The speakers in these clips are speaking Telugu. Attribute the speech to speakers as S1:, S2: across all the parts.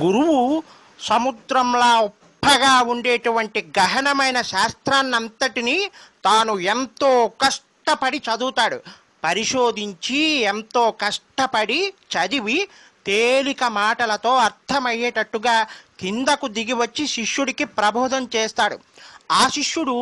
S1: గురువు సముద్రంలా ఉప్పగా ఉండేటువంటి గహనమైన శాస్త్రాన్నంతటినీ తాను ఎంతో కష్టపడి చదువుతాడు. పరిశోధించి ఎంతో కష్టపడి చదివి తేలిక మాటలతో అర్థమయ్యేటట్టుగా కిందకు దిగి వచ్చి శిష్యుడికి ప్రబోధం చేస్తాడు. ఆ శిష్యుడు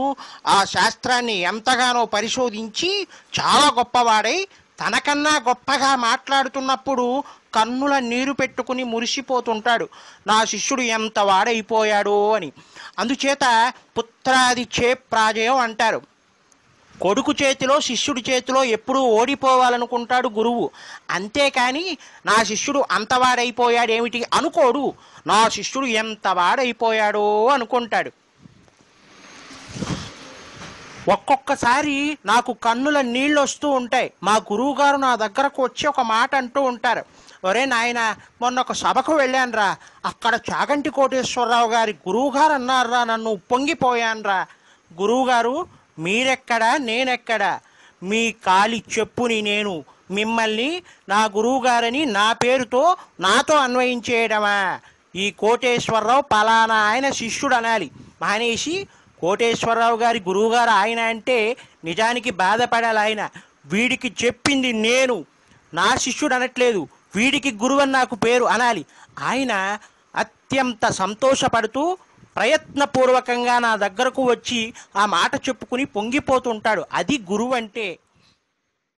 S1: ఆ శాస్త్రాన్ని ఎంతగానో పరిశోధించి చాలా గొప్పవాడై తనకన్నా గొప్పగా మాట్లాడుతున్నప్పుడు కన్నుల నీరు పెట్టుకుని మురిసిపోతుంటాడు. నా శిష్యుడు ఎంత వాడైపోయాడో అని. అందుచేత పుత్రాది క్షేప్రాజయం అంటారు. కొడుకు చేతిలో శిష్యుడి చేతిలో ఎప్పుడూ ఓడిపోవాలనుకుంటాడు గురువు. అంతేకాని నా శిష్యుడు అంతవాడైపోయాడేమిటి అనుకోడు. నా శిష్యుడు ఎంత వాడైపోయాడో అనుకుంటాడు. ఒక్కొక్కసారి నాకు కన్నుల నీళ్ళు వస్తూ ఉంటాయి. మా గురువుగారు నా దగ్గరకు వచ్చి ఒక మాట అంటూ ఉంటారు. ఒరే నాయన, మొన్న ఒక సభకు వెళ్ళానురా, అక్కడ చాగంటి కోటేశ్వరరావు గారి గురువుగారు అన్నారా, నన్ను పొంగిపోయానురా. గురువుగారు, మీరెక్కడా నేనెక్కడా? మీ కాలి చెప్పుని నేను మిమ్మల్ని నా గురువుగారని నా పేరుతో నాతో అన్వయించేయడమా? ఈ కోటేశ్వరరావు పలానా ఆయన శిష్యుడు అనాలి. మానేసి కోటేశ్వరరావు గారి గురువుగారు ఆయన అంటే నిజానికి బాధపడాలి ఆయన. వీడికి చెప్పింది నేను, నా శిష్యుడు అనట్లేదు, వీడికి గురువు అని నాకు పేరు అనాలి. ఆయన అత్యంత సంతోషపడుతూ ప్రయత్నపూర్వకంగా నా దగ్గరకు వచ్చి ఆ మాట చెప్పుకుని పొంగిపోతుంటాడు. అది గురువు అంటే.